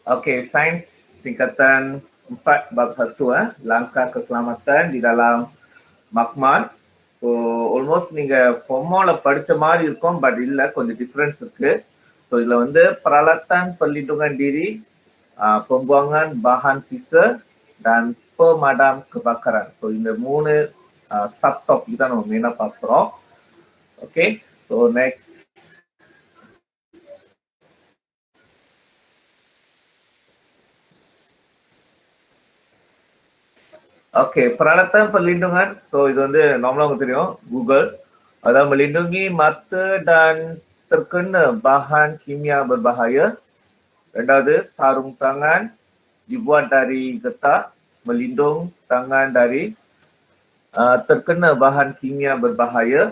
Okey, sains tingkatan 4 bab 1 langkah keselamatan di dalam makmal. So almost நீங்க ஃபார்மால படிச்ச மாதிரி இருக்கும், பட் இல்ல, கொஞ்சம் டிஃபரன்ஸ் இருக்கு. ஸோ இதுல வந்து peralatan perlindungan diri, pembuangan bahan sisa dan pemadam kebakaran. So இந்த 3 சப் டாபிக் தான் நம்ம மெயினா பார்க்குறோம். Okay, so next. Oke, peralatan perlindungan. So itu வந்து நார்மலா உங்களுக்கு தெரியும், Google. Akan melindungi mata dan terkena bahan kimia berbahaya. Rendaவது, sarung tangan dibuat dari getah, melindung tangan dari terkena bahan kimia berbahaya.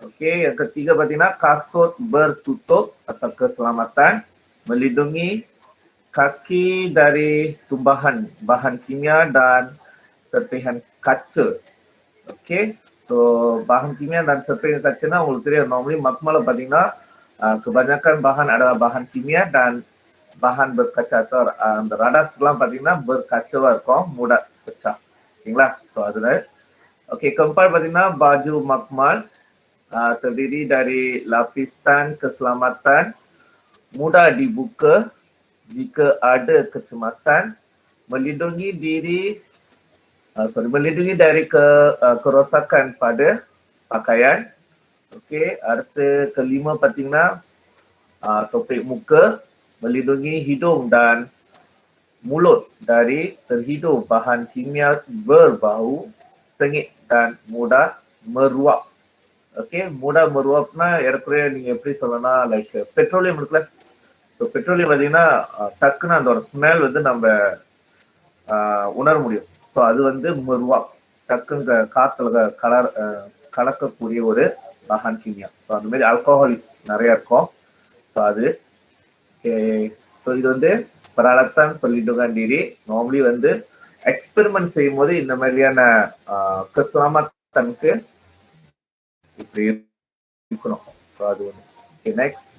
Okey, yang ketiga பார்த்தீங்கன்னா kasut bertutup atau keselamatan, melindungi kaki dari tumbahan bahan kimia dan serpihan kaca. Okey, so bahan kimia dan serpihan kaca உங்களுக்கு தெரியும், normally makmal பார்த்தீங்கன்னா kebanyakan bahan adalah bahan kimia dan bahan berkaca atau அந்த ரடாஸ்லாம் பார்த்தீங்கன்னா berkaca இருக்கும், mudah pecah. ஓகேங்களா? So அதில் okay, keempat பார்த்தீங்கன்னா baju makmal terdiri dari lapisan keselamatan, mudah dibuka jika ada kecemasan, melindungi diri melindungi dari kerosakan pada pakaian. Okey, arti kelima பார்த்தீங்கன்னா topik muka, melindungi hidung dan mulut dari terhidup bahan kimia berbau, sengit dan mudah meruap. Okay, mudah meruapனா ஏற்கனவே நீங்க எப்படி சொல்லலாம், like petroleum இருக்குல்ல. So petroleum பார்த்தீங்கன்னா டக்குன்னு அந்த ஒரு ஸ்மெல் வந்து நம்ம உணர முடியும். ஸோ அது வந்து meruap, டக்குன்னு காத்துல கலக்கக்கூடிய ஒரு bahan kimia. ஸோ அந்த மாதிரி ஆல்கஹால் நிறைய இருக்கும். ஸோ அது ஸோ இது வந்து peralatan perlindungan diri. நார்மலி வந்து எக்ஸ்பெரிமெண்ட் செய்யும் போது இந்த மாதிரியான keselamatan இப்படி இருக்கணும். ஸோ அது ஒன்று. Okay, next.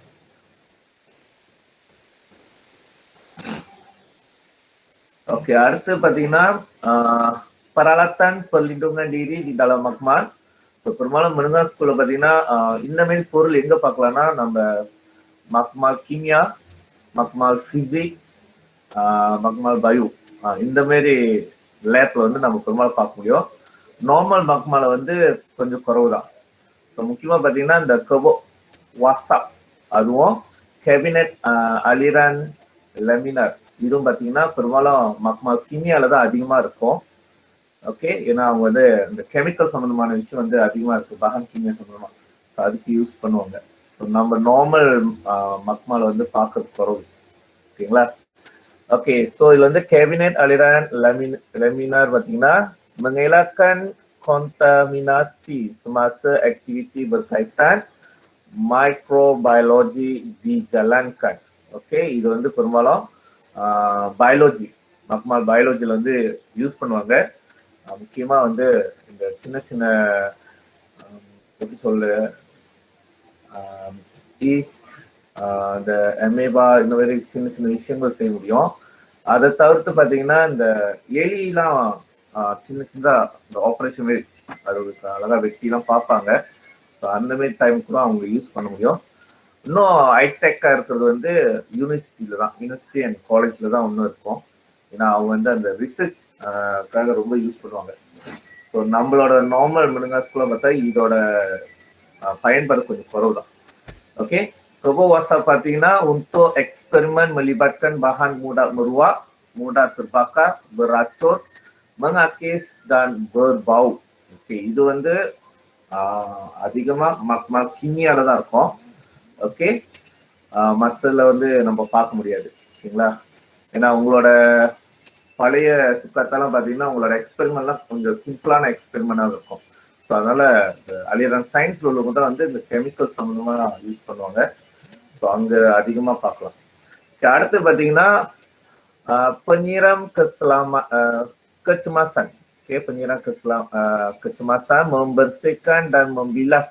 ஓகே, அடுத்து பார்த்தீங்கன்னா peralatan perlindungan diri di dalam makmal. So பெரும்பாலும் மெழுங்கா ஸ்கூல்ல பார்த்தீங்கன்னா இந்த மாதிரி பொருள் எங்க பார்க்கலாம்னா, நம்ம makmal kimia, makmal fizik, makmal bio, இந்த மாதிரி லேப்ல வந்து நம்ம பெரும்பாலும் பார்க்க முடியும். நார்மல் makmal வந்து கொஞ்சம் குறவு தான். ஸோ முக்கியமாக பார்த்தீங்கன்னா இந்த கபோ வாட்ஸ்அப், அதுவும் கேபினெட் அலிரான் லெமினார், இதுவும் பார்த்தீங்கன்னா பெரும்பாலும் makmal கிமியால தான் அதிகமாக இருக்கும். ஓகே, ஏன்னா அவங்க வந்து இந்த கெமிக்கல் சம்மந்தமான விஷயம் வந்து அதிகமாக இருக்குது, பகன் கிமியா சம்மந்தமாக. ஸோ அதுக்கு யூஸ் பண்ணுவாங்க. ஸோ நம்ம நார்மல் makmal வந்து பார்க்கறது குறவு. ஓகேங்களா? ஓகே, ஸோ இதில் வந்து கேபினெட் அலிரான் லெமினார் பார்த்தீங்கன்னா mengelakkan kontaminasi semasa aktiviti berkaitan mikrobiologi dijalankan. Okay, இது வந்து பெரும்பாலும் பயாலஜி, makmal பயாலஜியில் வந்து யூஸ் பண்ணுவாங்க. முக்கியமாக வந்து இந்த சின்ன சின்ன எப்படி சொல்ல, ஈஸ்ட், இந்த அமேபா, இந்த மாதிரி சின்ன சின்ன விஷயங்கள் செய்ய முடியும். அதை தவிர்த்து பார்த்தீங்கன்னா இந்த எலிலாம் சின்ன சின்னதாக இந்த ஆப்ரேஷன் மாதிரி அது அழகாக வெட்டிலாம் பார்ப்பாங்க. ஸோ அந்த மாதிரி டைம் கூட அவங்க யூஸ் பண்ண முடியும். இன்னும் ஹைடெக்காக இருக்கிறது வந்து யூனிவர்சிட்டியில் தான், யூனிவர்சிட்டி அண்ட் காலேஜில் தான் இன்னும் இருக்கும். ஏன்னா அவங்க வந்து அந்த ரிசர்ச்காக ரொம்ப யூஸ் பண்ணுவாங்க. ஸோ நம்மளோட நார்மல் மெழுங்கா ஸ்கூலில் பார்த்தா இதோட பயன்பாடு கொஞ்சம் குறவு தான். ஓகே, Turbo WhatsApp பார்த்தீங்கன்னா untuk eksperimen melibatkan bahan mudah meruap, mudah terbakar, beracun, mengakis dan berbau. Okay, இது வந்து அதிகமாக makmal கிமியால தான் இருக்கும். ஓகே, மற்றதுல வந்து நம்ம பார்க்க முடியாது. ஓகேங்களா? ஏன்னா உங்களோட பழைய சுக்கத்தெல்லாம் பார்த்தீங்கன்னா உங்களோட எக்ஸ்பெரிமெண்ட்லாம் கொஞ்சம் சிம்பிளான எக்ஸ்பெரிமெண்டாக இருக்கும். ஸோ அதனால அலிரான் சயின்ஸ் உள்ள கூட வந்து இந்த கெமிக்கல் சம்மந்தமாக யூஸ் பண்ணுவாங்க. ஸோ அங்கே அதிகமாக பார்க்கலாம். அடுத்து பார்த்தீங்கன்னா penyiram kecemasan. Okay, penyiram kecemasan membersihkan dan membilas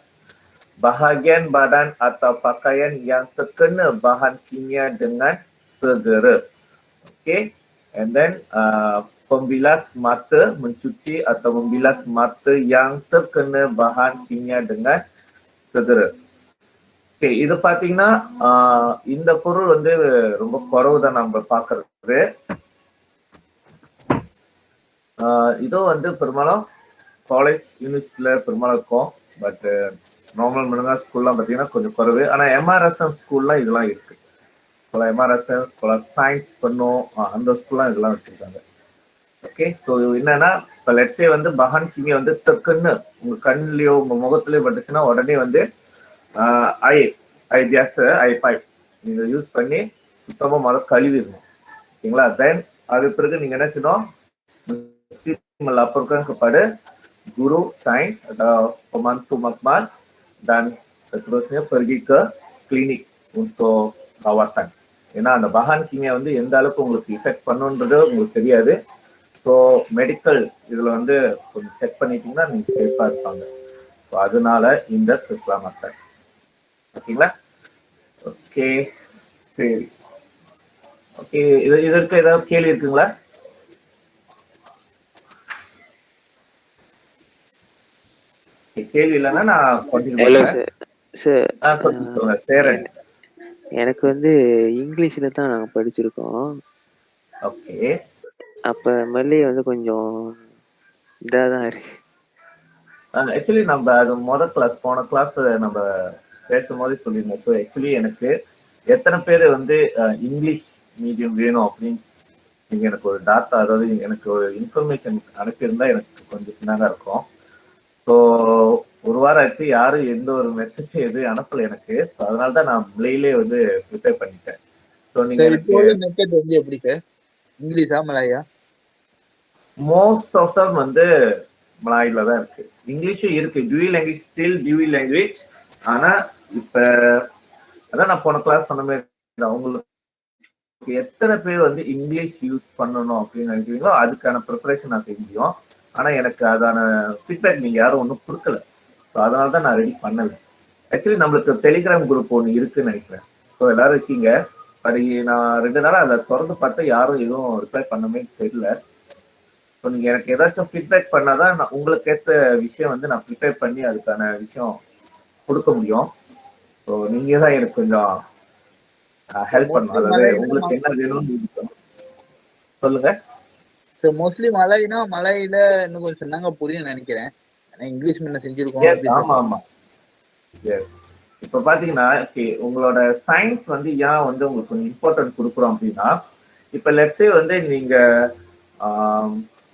bahagian badan atau pakaian yang terkena bahan kimia dengan segera. Okay, and then pembilas mata, mencuci atau membilas mata yang terkena bahan kimia dengan segera. Okay, இது பாத்தீங்கன்னா இந்த பொருள் வந்து ரொம்ப குறைவு தான் நம்ம பாக்குறது. இதோ வந்து பெரும்பாலும் காலேஜ் யூனிவர்சிட்டியில பெரும்பாலும் இருக்கும். பட் நார்மல் மிடல் ஸ்கூல்லாம் பார்த்தீங்கன்னா கொஞ்சம் குறைவு. ஆனால் எம்ஆர்எஸ்எம் ஸ்கூல்லாம் இதெல்லாம் இருக்கு. பல எம்ஆர்எஸ்எம் பல சயின்ஸ் பண்ணும் அந்த ஸ்கூல்லாம் இதெல்லாம் வச்சிருக்காங்க. ஓகே, ஸோ என்னன்னா இப்போ லெட்ஸே வந்து பஹான் கிமியா வந்து டக்குன்னு உங்க கண்ணிலையோ உங்க முகத்திலயோ பட்டுச்சுன்னா உடனே வந்து ஐ பைப் நீங்க யூஸ் பண்ணி சுத்தமா முதல்ல கழுவிடணும். ஓகேங்களா? தென் அது பிறகு நீங்க என்ன செய்யணும், melaporkan kepada guru sains atau pemantu makmal dan seterusnya pergi ke klinik untuk rawatan. ஏன்னா அந்த பஹான் கிமியா வந்து எந்த அளவுக்கு உங்களுக்கு இஃபெக்ட் பண்ணுன்றது உங்களுக்கு தெரியாது. ஸோ மெடிக்கல் இதுல வந்து கொஞ்சம் செக் பண்ணிட்டீங்கன்னா நீங்க சேஃபா இருப்பாங்க. ஸோ அதனால இந்த கிறிஸ்லா மெத்தட். ஓகேங்களா? ஓகே, சரி. ஓகே, இதற்கு ஏதாவது கேள்வி இருக்குங்களா? கேள்வி இல்லைன்னா நான் எனக்கு வந்து இங்கிலீஷ்ல தான் நாங்க படிச்சிருக்கோம். ஓகே, அப்ப மல்லி வந்து கொஞ்சம் இதாதான் இருக்கு. ஆக்சுவலி நம்ம அது போன கிளாஸ் நம்ம பேசும்போதே சொல்லியிருந்தோம். ஸோ ஆக்சுவலி எனக்கு எத்தனை பேர் வந்து இங்கிலீஷ் மீடியம் வேணும் அப்படின்னு நீங்க எனக்கு ஒரு டாட்டா, அதாவது எனக்கு ஒரு இன்ஃபர்மேஷன் அனுப்பியிருந்தா எனக்கு கொஞ்சம் சின்னதாக இருக்கும். ஸோ ஒரு வாரம் ஆச்சு, யாரும் எந்த ஒரு மெசேஜ் எதுவும் அனுப்பல எனக்கு. ஸோ அதனாலதான் நான் மலையிலே வந்து ப்ரிப்பேர் பண்ணிட்டேன். ஸோ நீங்க எப்படி இங்கிலீஷா மலாயா? மோஸ்ட் ஆஃப் தம் வந்து மலாயில தான் இருக்கு. இங்கிலீஷும் இருக்கு, dual language, still dual language. ஆனா இப்ப அதான் நான் போன கிளாஸ் சொன்ன மாதிரி அவங்களுக்கு எத்தனை பேர் வந்து இங்கிலீஷ் யூஸ் பண்ணணும் அப்படின்னு நினைக்கிறீங்களோ அதுக்கான ப்ரிப்பரேஷன் நான் செஞ்சோம். ஆனா எனக்கு அதான ஃபீட்பேக் நீங்க யாரும் ஒன்றும் கொடுக்கல. ஸோ அதனால தான் நான் ரெடி பண்ணல. ஆக்சுவலி நம்மளுக்கு டெலிகிராம் குரூப் ஒன்று இருக்குன்னு நினைக்கிறேன். ஸோ எல்லாரும் இருக்கீங்க. அது நான் 2 நாள் அதை திறந்து பார்த்தா யாரும் எதுவும் ரிப்ளை பண்ணவே தெரியல. ஸோ நீங்க எனக்கு ஏதாச்சும் ஃபீட்பேக் பண்ணாதான் நான் உங்களுக்கு ஏற்ற விஷயம் வந்து நான் ப்ரிப்பேர் பண்ணி அதுக்கான விஷயம் கொடுக்க முடியும். ஸோ நீங்க தான் எனக்கு கொஞ்சம் ஹெல்ப் பண்ணணும். அதாவது உங்களுக்கு என்ன வேணும்னு சொல்லுங்க. ஸோ மோஸ்ட்லி மலைனா மலையில இன்னும் கொஞ்சம் சொன்னாங்க புரியும் நினைக்கிறேன். இங்கிலீஷ் முன்ன செஞ்சிருக்கோம். ஆமா ஆமா. இப்ப பாத்தீங்கன்னா உங்களோட சயின்ஸ் வந்து ஏன் வந்து உங்களுக்கு கொஞ்சம் இம்பார்ட்டன்ட் கொடுக்குறோம் அப்படின்னா, இப்ப லெட்ஸே வந்து நீங்க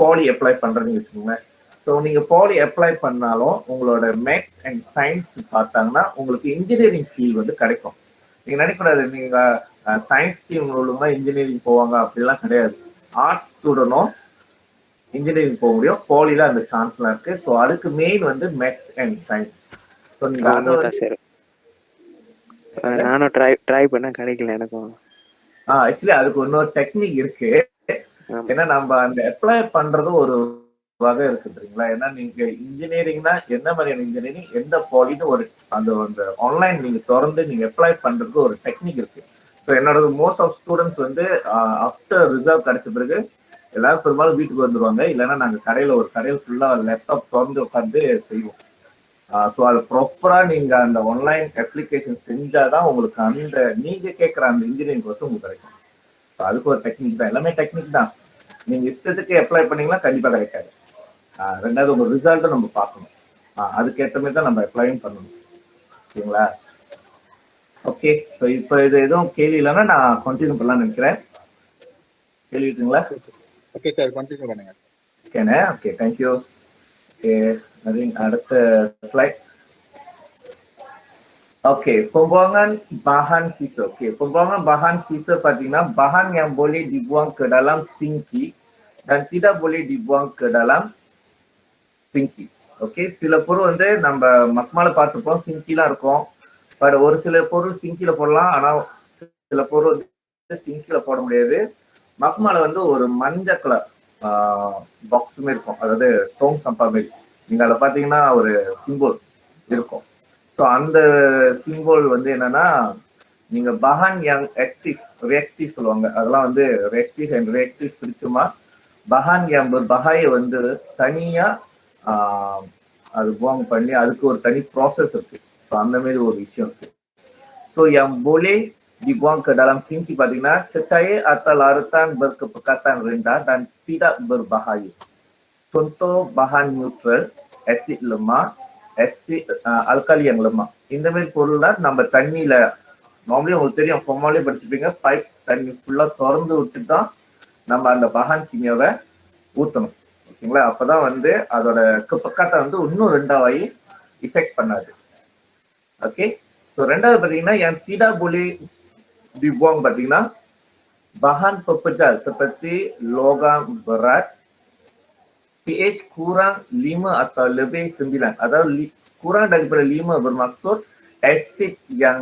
பாலி அப்ளை பண்றீங்கன்னு வச்சுக்கோங்க. ஸோ நீங்க பாலி அப்ளை பண்ணாலும் உங்களோட மேத்ஸ் அண்ட் சயின்ஸ் பார்த்தாங்கன்னா உங்களுக்கு இன்ஜினியரிங் ஃபீல்ட் வந்து கிடைக்கும். நீங்க நினைக்கூடாது நீங்க சயின்ஸ் டீம் மூலமா இன்ஜினியரிங் போவாங்க அப்படிலாம் கிடையாது. ஆர்ட்ஸ் ஸ்டூடெண்டும் இன்ஜினியரிங் போக முடியும். பாலில அந்த சான்ஸ்லாம் இருக்கு. ஸோ அதுக்கு மெயின் வந்து மேத்ஸ் அண்ட் சயின்ஸ். ஸோ நீங்க நானும் ட்ரை பண்ண கிடைக்கல எனக்கும். ஆக்சுவலி அதுக்கு இன்னொரு டெக்னிக் இருக்கு. ஏன்னா நம்ம அந்த அப்ளை பண்றது ஒரு வகை இருக்கு தெரியுங்களா? ஏன்னா நீங்க இன்ஜினியரிங்னா என்ன மாதிரியான இன்ஜினியரிங், எந்த பாலின்னு ஒரு அந்த ஆன்லைன் நீங்க திறந்து நீங்க அப்ளை பண்றதுக்கு ஒரு டெக்னிக் இருக்கு. ஸோ என்னோட மோஸ்ட் ஆஃப் ஸ்டூடெண்ட்ஸ் வந்து ஆஃப்டர் ரிசல்ட் கிடைச்ச பிறகு எல்லாரும் பெரும்பாலும் வீட்டுக்கு வந்துருவாங்க. இல்லைன்னா நாங்க கடையில் ஃபுல்லா லேப்டாப் திறந்து உட்காந்து செய்வோம். ஸோ அது ப்ராப்பரா நீங்க அந்த ஆன்லைன் அப்ளிகேஷன் செஞ்சாதான் உங்களுக்கு அந்த நீங்க கேட்குற அந்த இன்ஜினியரிங் கோர்ஸ் உங்களுக்கு கிடைக்கும். ஸோ அதுக்கு ஒரு டெக்னிக் தான், எல்லாமே டெக்னிக் தான். நீங்க இஷ்டத்துக்கு அப்ளை பண்ணீங்கன்னா கண்டிப்பா கிடைக்காது. ரெண்டாவது உங்க ரிசல்ட்டும் நம்ம பார்க்கணும். அதுக்கேற்ற மாதிரி தான் நம்ம அப்ளையும் பண்ணணும். ஓகேங்களா? ஓகே, ஸோ இப்போ இது எதுவும் கேள்வி இல்லைன்னா நான் கண்டினியூ பண்ணலாம்னு நினைக்கிறேன். கேள்வி இருக்குங்களா? ஓகே சார், கண்டினியூ பண்ணுங்க. ஓகேண்ணே, ஓகே, தேங்க்யூ. ஓகே, அடுத்த slide. Oke, pembuangan bahan sisa. Oke, pembuangan bahan sisa patina bahan yang boleh dibuang ke dalam sinki dan tidak boleh dibuang ke dalam sinki. Okay, சில பொருள் வந்து நம்ம மக்மால பார்த்துப்போம், சிங்கிலாம் இருக்கும். But ஒரு சில பொருள் சிங்கில போடலாம், ஆனா சில பொருள் வந்து சிங்கில போட முடியாது. மக்மால வந்து ஒரு மஞ்சள் கலர் பாக்ஸுமே இருக்கும், அதாவது டோங் சம்பா மாரி. நீங்க அதில் பார்த்தீங்கன்னா ஒரு சிம்போல் இருக்கும். ஸோ அந்த சிம்போல் வந்து என்னன்னா, நீங்க bahan yang aktif, reaktif சொல்லுவாங்க. அதெல்லாம் வந்து reactive and reactive பிரிச்சுமா bahan yang berbahaya வந்து தனியா அது buang பண்ணி அதுக்கு ஒரு தனி ப்ராசஸ் இருக்கு. ஸோ அந்த மாதிரி ஒரு விஷயம் இருக்கு. So yang boleh dibuang ke dalam sinki பார்த்தீங்கன்னா cecair atau larutan berkepekatan rendah dan tidak berbahaya. Contoh bahan neutral, asid lemah, asid alkali yang lemah. இந்த மாதிரி பொருள்லாம் நம்ம தண்ணியில நார்மலி உங்களுக்கு தெரியும், ஃபார்மாலே படிச்சுப்பீங்க, பைப் தண்ணி ஃபுல்லா திறந்து விட்டு தான் நம்ம அந்த பஹான் கிமியாவை ஊற்றணும். ஓகேங்களா? அப்பதான் வந்து அதோட கெப்பக்காட்டை வந்து இன்னும் ரெண்டாவாயி இஃபெக்ட் பண்ணாது. ஓகே, ஸோ ரெண்டாவது பார்த்தீங்கன்னா yang tidak boleh dibuang பார்த்தீங்கன்னா bahan pepejal seperti logam berat, pH kurang 5 atau lebih 9. Aதாவது kurang daripada 5 bermaksud asid yang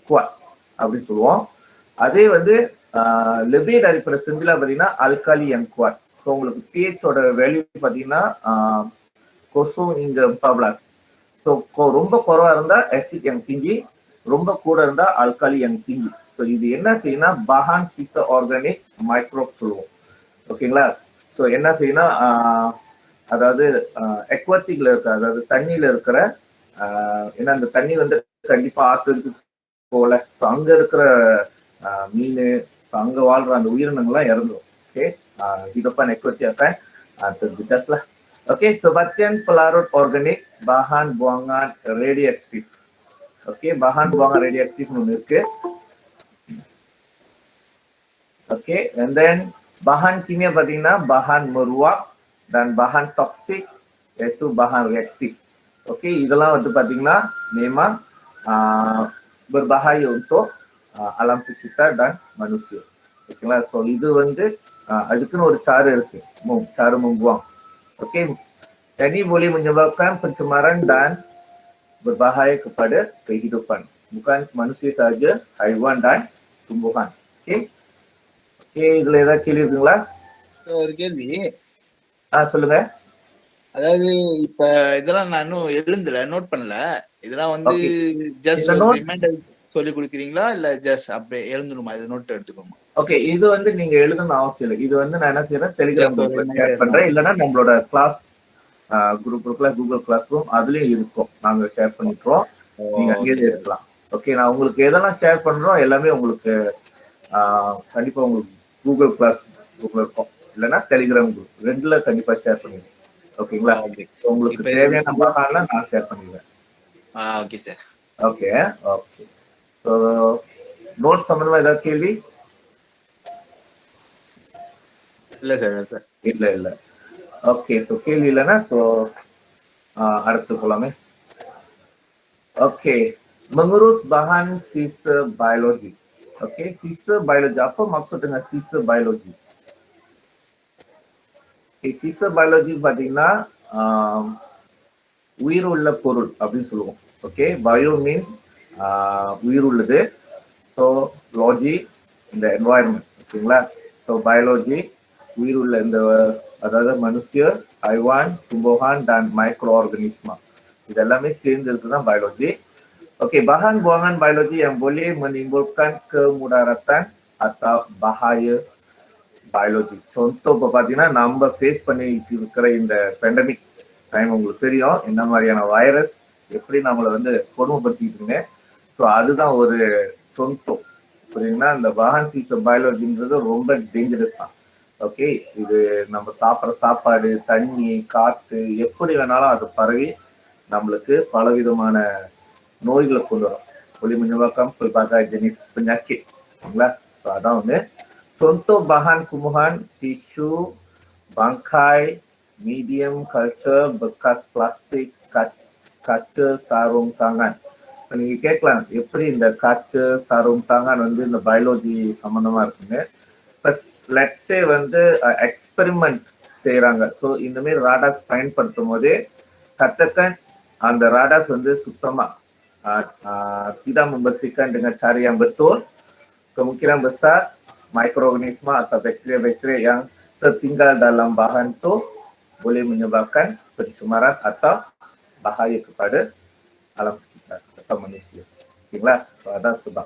kuat அப்படின்னு சொல்லுவோம். அதே வந்து lebih daripada 9 பார்த்தீங்கன்னா alkali yang kuat. ஸோ உங்களுக்கு pH ஓட வேல்யூ பார்த்தீங்கன்னா 0 hingga 14. ஸோ ரொம்ப குறைவா இருந்தா asid yang tinggi, ரொம்ப கூட இருந்தா alkali yang tinggi. ஸோ இது என்ன செய்யணும்னா bahan sisa organik microbe சொல்லுவோம். ஓகேங்களா? ஸோ என்ன செய்யணும், அதாவது எக்வாட்டிக்ல இருக்க, அதாவது தண்ணியில இருக்கிற ஏன்னா அந்த தண்ணி வந்து கண்டிப்பா ஆற்றுக்கு போல, ஸோ அங்க இருக்கிற மீன், அங்க வாழ்ற அந்த உயிரினங்கள்லாம் இறந்துடும். Okay, hidupan ekoti akan terjejas lah. Okey, sebagian pelarut organik bahan buangan radioaktif. Okey, bahan buangan radioaktif இருக்கு. Okey, and then bahan kimia பார்த்தீங்கன்னா bahan meruap dan bahan toksik yaitu bahan reaktif. Okey, இதெல்லாம் வந்து பார்த்தீங்கன்னா memang berbahaya untuk alam sekitar dan manusia. Okeylah, so இது வந்து அதுக்குன்னு ஒரு சாறு இருக்கு, சாறு membuang. Okey, ini boleh menyebabkan pencemaran dan berbahaya kepada kehidupan, bukan manusia saja, haiwan dan tumbuhan. Okey, okey, இதுல ஏதாவது கேள்வி இருக்குங்களா? ஒரு கேள்வி. சொல்லுங்க. அதாவது இப்ப இதெல்லாம் நான் இன்னும் எழுந்தல, நோட் பண்ணல. இதெல்லாம் வந்து ஜஸ்ட் ரிமைண்டர் சொல்லி கொடுக்குறீங்களா இல்ல ஜஸ்ட் அப்படியே எழுந்தணுமா? இது நோட் எடுத்துக்கணுமா? ஓகே, இது வந்து நீங்க எழுதணும் அவசியம் இல்லை. இது வந்து நான் என்ன செய்யறேன், டெலிகிராம் குரூப்ல ஷேர் பண்றேன், இல்லைன்னா நம்மளோட கிளாஸ் குரூப் இருக்குல்ல, கூகுள் கிளாஸ் ரூம், அதுலயும் இருக்கும், நாங்க ஷேர் பண்ணிக்கிறோம், நீங்க அங்கேயே எடுக்கலாம். ஓகே, நான் உங்களுக்கு எதெல்லாம் ஷேர் பண்றோம் எல்லாமே உங்களுக்கு கண்டிப்பா உங்களுக்கு கூகுள் கிளாஸ் குரூப்ல இருக்கும், இல்லைன்னா டெலிகிராம் குரூப் ரெண்டுல கண்டிப்பா ஷேர் பண்ணிடுறேன். ஓகேங்களா? உங்களுக்கு தேவையான பாகம்லாம் நான் ஷேர் பண்ணிடுவேன். Okay sir. Okay okay, so note சம்பந்தமா ஏதாவது கேள்வி? இல்ல சார். இல்ல. ஓகே, ஸோ கேள்வி இல்லைன்னா ஸோ அடுத்து போலாமே. Okay, mengurus bahan sisa biologi. Okey, sisa biologi, apa maksud dengan sisa biologi? Okay, sisa biologi பார்த்தீங்கன்னா உயிர் உள்ள பொருள் அப்படின்னு சொல்லுவோம். ஓகே, பயோ மீன்ஸ் உயிர் உள்ளது, ஸோ லாஜி இந்த என்வாயர்மெண்ட். ஓகேங்களா? ஸோ பயாலஜி உயிர் உள்ள இந்த, அதாவது மனுஷிய, ஹைவான், tumbuhan dan mikroorganisma, இது எல்லாமே சேர்ந்து இருக்குதான் biology. Okey, bahan buangan biologi yang boleh menimbulkan kemudaratan atau bahaya biologi. Contoh பார்த்தீங்கன்னா நம்ம ஃபேஸ் பண்ணிட்டு இருக்கிற இந்த பேண்டமிக் டைம் உங்களுக்கு தெரியும், என்ன மாதிரியான வைரஸ் எப்படி நம்மளை வந்து கொடுமைப்படுத்திட்டு. ஸோ அதுதான் ஒரு சொந்தம், புரியுங்களா? இந்த பாகன் சீச பயாலஜின்றது ரொம்ப டேஞ்சரஸ் தான். ஓகே, இது நம்ம சாப்பிட்ற சாப்பாடு, தண்ணி, காற்று, எப்படி வேணாலும் அது பரவி நம்மளுக்கு பலவிதமான நோய்களை கொண்டு வரும். boleh menyebabkan pelbagai jenis penyakit. So adan வந்து contoh bahan tumbuhan, tisu, bangkai, medium culture, bekas plastik, kaca, sarung tangan. நீங்க கேட்கலாம், எப்படி இந்த காற்று, sarung tangan வந்து இந்த பயாலஜி சம்பந்தமா இருக்குங்க. லெட்ஸ் சே வந்து எக்ஸ்பெரிமெண்ட் செய்யறாங்க. ஸோ இந்த மாதிரி ராடாஸ் பயன்படுத்தும் போதே கட்டக்கன் அந்த ராடாஸ் வந்து சுத்தமா tidak membersihkan dengan cara yang betul, kemungkinan besar mikroorganisma atau bakteria-bakteria yang tertinggal dalam bahan itu boleh menyebabkan pencemaran atau bahaya kepada alam sekitar atau manusia. Itulah ada sebab.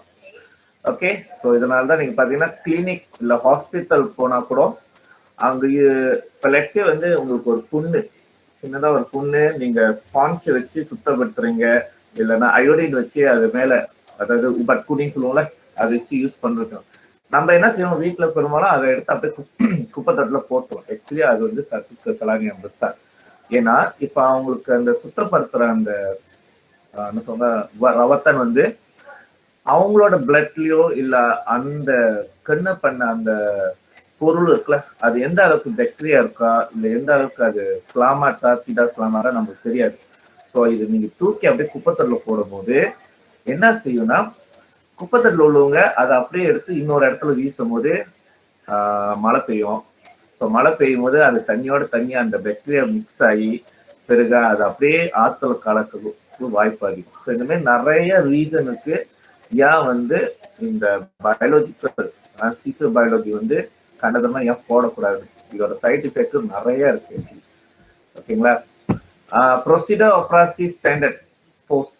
Okay. So இதனால தான் நீங்க பாத்தீங்கன்னா clinic இல்ல hospital போனா கூட அங்க இப்ப let's say வந்து உங்களுக்கு ஒரு புண்ணு, சின்னதா ஒரு புண்ணு, நீங்க ஸ்பான்ச் வச்சு சுத்தப்படுத்துறீங்க, இல்லைன்னா அயோடின் வச்சு அது மேல, அதாவது பட்குடின்னு சொல்லுவோம்ல, அதை வச்சு யூஸ் பண்றோம். நம்ம என்ன செய்வோம் வீட்டுல பெரும்பாலும் அதை எடுத்து அப்படியே குப்பை தட்டுல போட்டுரும். ஆக்சுவலி அது வந்து சத்துக்கு சலானியம் தான். ஏன்னா இப்ப அவங்களுக்கு அந்த சுத்தப்படுத்துற அந்த என்ன சொல்ற ரவத்தன் வந்து அவங்களோட பிளட்லயோ இல்ல அந்த கண்ணு பண்ண அந்த பொருள் இருக்குல்ல, அது எந்த அளவுக்கு பாக்டீரியா இருக்கா இல்ல எந்த அளவுக்கு அது ஸ்லாமாட்டா சீடா ஸ்லாமாட்டா நமக்கு தெரியாது. ஸோ இது நீங்க தூக்கி அப்படியே குப்பத்தட்டுல போடும் போது என்ன செய்யும்னா, குப்பத்தட்டுல உள்ளவங்க அதை அப்படியே எடுத்து இன்னொரு இடத்துல வீசும் போது மழை பெய்யும். ஸோ மழை பெய்யும் போது அது தண்ணியோட தண்ணி அந்த பாக்டீரியா மிக்ஸ் ஆகி பிறகு அது அப்படியே ஆற்றல கலக்கிறதுக்கு வாய்ப்பு அதிகம். ஸோ இந்த மாதிரி நிறைய ரீசனுக்கு ஏன் வந்து இந்த பயாலஜிக்கல் சீசர் பயாலஜி வந்து கண்டதமா ஏன் போடக்கூடாது, இதோட சைட் எஃபெக்ட் நிறைய இருக்கு. ஓகேங்களா. Prosedur operasi standard post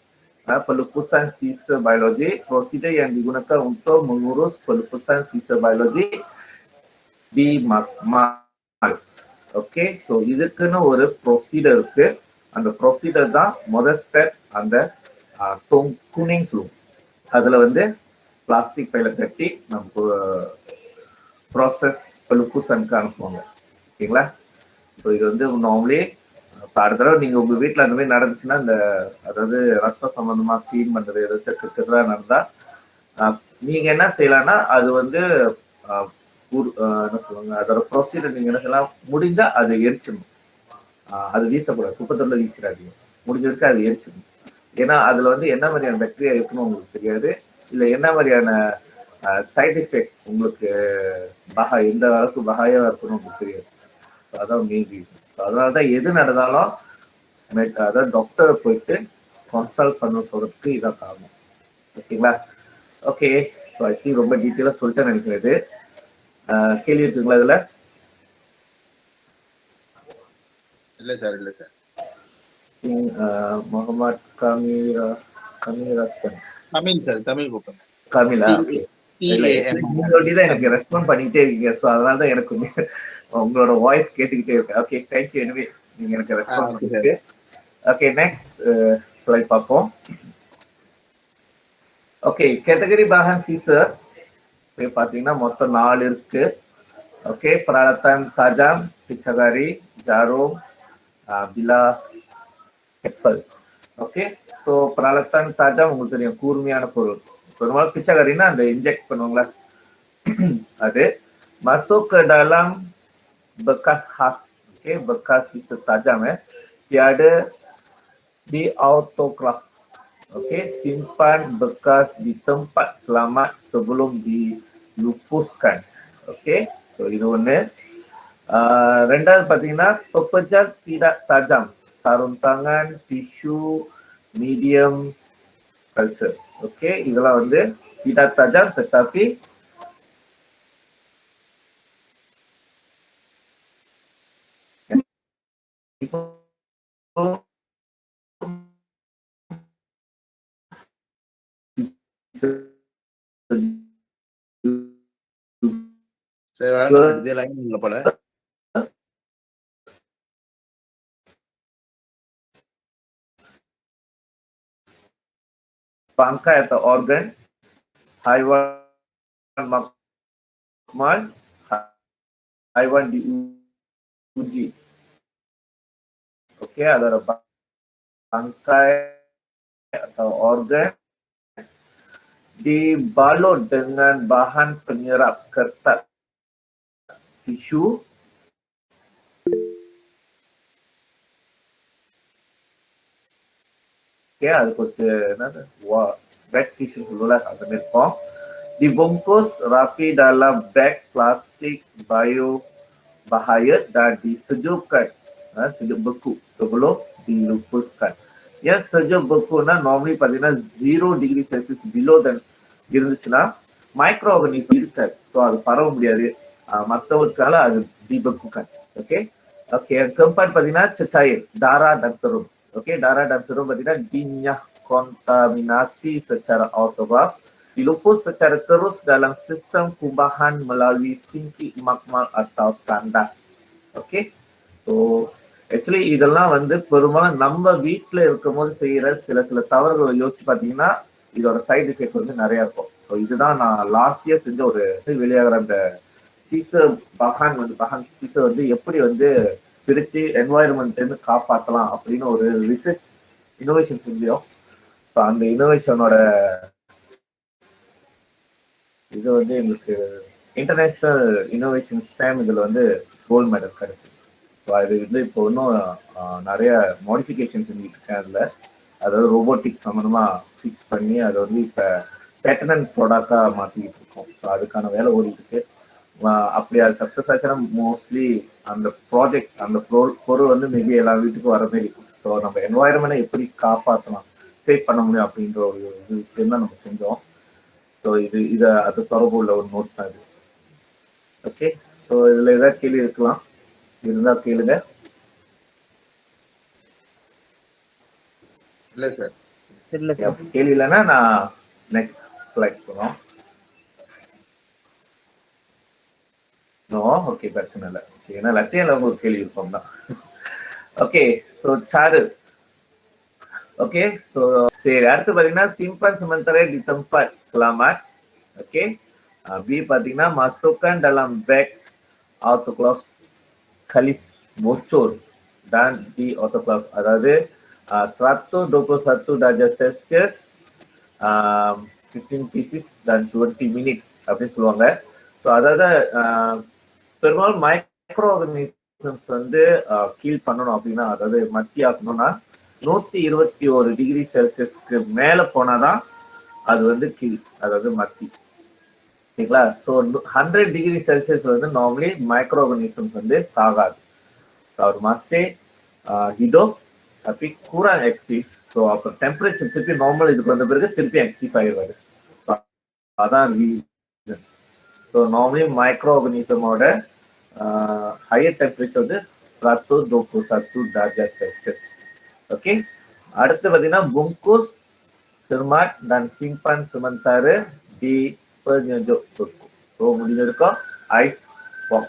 pelupusan sisa biologi, prosedur yang digunakan untuk mengurus pelupusan sisa biologi di makmal. Okay. So இதுக்குன்னு ஒரு ப்ரொசீடர் இருக்கு. அந்த ப்ரொசீடர் தான் முதல் ஸ்டெப். அந்த குனிங் சொல்லுவோம். அதுல வந்து பிளாஸ்டிக் பையில கட்டி நம்ம ப்ராசஸ் பெலுப்புசனுக்கு அனுப்புவாங்க. ஓகேங்களா. ஸோ இது வந்து நார்மலி அடுத்த தடவை நீங்க உங்க வீட்டுல அந்த மாதிரி நடந்துச்சுன்னா, இந்த அதாவது ரத்தம் சம்பந்தமா கிளீன் பண்றது எதாவது நடந்தா நீங்க என்ன செய்யலாம்னா, அது வந்து என்ன சொல்லுவாங்க, அதோட ப்ரொசீஜர் நீங்க என்ன செய்யலாம், முடிஞ்சா அதை எரிச்சிடணும். அது வீசக்கூடாது, குப்பத்தொள்ள வீசிடாதீங்க. முடிஞ்சதுக்கு அது எரிச்சிடணும். ஏன்னா அதுல வந்து என்ன மாதிரியான பாக்டீரியா இருக்குன்னு உங்களுக்கு தெரியாது, இல்ல என்ன மாதிரியான சைட் எஃபெக்ட் உங்களுக்கு எந்த அளவுக்கு பகாயா இருக்கணும் உங்களுக்கு தெரியாது. அதான் மெயின் ரீசன். அதனாலதான் எது நடந்தாலும் அதாவது டாக்டரை போயிட்டு கன்சல்ட் பண்ண சொல்றதுக்கு இதான் காரணம். ஓகேங்களா. ஓகே. ஸோ ஐ திங்க் ரொம்ப டீட்டெயிலா சொல்லிட்டேன்னு நினைக்கிறது. கேள்வி இருக்குங்களா இதுல? இல்ல சார், இல்ல சார். முகமது கமீரத்தன். தமிழ் சார், தமிழ் கூப்பிடுங்க. கமிலா. எனக்கு ரெஸ்பாண்ட் பண்ணிட்டே இருக்கீங்க. ஸோ அதனாலதான் எனக்கு உங்களோட வாய்ஸ் கேட்டுக்கிட்டே இருக்கு. Okay, thank you. எனவே நீங்க எனக்கு ரெஸ்பாண்ட் பண்ணிட்டு. ஓகே, நெக்ஸ்ட் ஸ்லைட் பார்ப்போம். ஓகே, கேட்டகரி bahan sisa பாத்தீங்கன்னா மொத்தம் 4 இருக்கு. Okay, peralatan tajam, picagari, jarum, bilah, apple. Okay, so peralatan tajam உங்களுக்கு தெரியும், கூர்மையான பொருள். பெரும்பாலும் பிச்சகரின்னா அந்த இன்ஜெக்ட் பண்ணுவாங்களா அது. masuk ke dalam bekas khas. Okey, bekas sisa tajam tiada di autoclave. Okey, simpan bekas di tempat selamat sebelum dilupuskan. Okey, so இது ஒண்ணு. ரெண்டாவது பாத்தீங்கன்னா pepejal tidak tajam, sarung tangan, tisu, medium culture. Okey, இதெல்லாம் வந்து tidak tajam tetapi dia lain nggak boleh. Bangkai atau organ, haiwan makmal, haiwan diuji. Okey, ada bangkai atau organ dibalut dengan bahan penyerap kertas, tisu, okey, ada என்னது wet tissue dululah ada இருக்கும். Dibungkus rapi dalam bag plastik bio bahaya dan disejukkan sejuk beku sebelum dilupuskan. Ya, sejuk bekuனா normally பாத்தீங்கன்னா 0 degree Celsius below dan இருந்துச்சுன்னா micro organism இருக்காது. So அது பரவ முடியாது. மற்றவருக்கால அது dibekukan. Okay, okay. keempat பாத்தீங்கன்னா cecair, darah dan serum. Okey, darah dan serum berarti dinyah kontaminasi secara autograf diluput secara terus dalam sistem kubahan melalui sinki makmal atau tandas. Okay, so actually இதெல்லாம் வந்து பெரும்பாலும் நம்ம வீட்டில் இருக்கும்போது செய்யற சில தவறுகளை யோசிச்சு பார்த்தீங்கன்னா இதோட சைடு எஃபெக்ட் வந்து நிறைய இருக்கும். ஸோ இதுதான் நான் லாஸ்ட் இயர் செஞ்ச ஒரு வெளியாகிற அந்த சீசர் பஹான் சீசர் வந்து எப்படி வந்து பிரிச்சு என்வாயர்மெண்ட் காப்பாற்றலாம் அப்படின்னு ஒரு ரிசர்ச் இன்னோவேஷன் செஞ்சோம். ஸோ அந்த இன்னோவேஷனோட இது வந்து எங்களுக்கு இன்டர்நேஷனல் இன்னோவேஷன் ஸ்டாம் இதுல வந்து கோல்ட் மெடல் கிடைச்சு. ஸோ அது வந்து இப்போ இன்னும் நிறைய மாடிஃபிகேஷன் செஞ்சுட்டு இருக்கேன் அதில். அதாவது ரோபோட்டிக் சம்மந்தமா ஃபிக்ஸ் பண்ணி அதை வந்து இப்போ பேட்டர்ன் ப்ராடக்டா மாற்றிக்கிட்டு இருக்கோம். ஸோ அதுக்கான வேலை ஓடிட்டு இருக்கு. அப்படி அது சக்ஸஸ் ஆச்சுன்னா மோஸ்ட்லி அந்த ப்ராஜெக்ட் அந்த பொருள் வந்து மேபி எல்லா வீட்டுக்கும் வர மாதிரி இருக்கும். ஸோ நம்ம என்வாயர்மெண்ட்டை எப்படி காப்பாற்றலாம், சேவ் பண்ண முடியும் அப்படின்ற ஒரு இது விஷயம் தான் நம்ம செஞ்சோம். ஸோ இது அது தொடர்பு உள்ள ஒரு நோட் தான் இது. ஓகே, ஸோ இதில் ஏதாவது கேள்வி இருக்கலாம், இருந்தால் கேளுங்க. இல்லை சார், இல்லை சார். கேள்வி இல்லைன்னா நான் நெக்ஸ்ட் ஸ்லைட் போகிறோம். நோ, ஓகே, பிரச்சனை இல்லை. ஓகே, ஏன்னா லட்சியம் உங்களுக்கு கேள்வி இருப்போம் தான். Okay, so sir. Okay, so சரி, அடுத்து பார்த்தீங்கன்னா simpan sementara di tempat selamat. Oke, B பார்த்தீங்கன்னா masukkan dalam bag autoclave kalis bocor dan di autoclave. அதாவது 121 derajat Celsius 15 pieces dan 20 minutes அப்படின்னு சொல்லுவாங்க. ஸோ அதாவது பெரும்பாலும் மைக்ரோ ஆர்கனிசம்ஸ் வந்து கீல் பண்ணணும் அப்படின்னா, அதாவது மத்தி ஆக்கணும்னா 121 டிகிரி செல்சியஸ்க்கு மேல போனாதான் அது வந்து கீல், அதாவது மத்தி. சரிங்களா? ஸோ 100 டிகிரி செல்சியஸ் வந்து நார்மலி மைக்ரோ ஆர்கனிசம்ஸ் வந்து சாகாது. அவர் masih hidup tapi kurang aktif. So அப்போ டெம்பரேச்சர் திருப்பி நார்மல் இதுக்கு வந்த பிறகு திருப்பி ஆக்டிவ் ஆகிடுவாரு. அதான் ரீசன். ஸோ நார்மலி மைக்ரோ ஆர்கனிசமோட ஹையர் டெம்பரேச்சர் வந்து 121 derajat Celsius. Oke, அடுத்து பார்த்தீங்கன்னா bungkus cermat dan simpan sementara di penyejuk beku. So முடிஞ்சிருக்கும் ice box.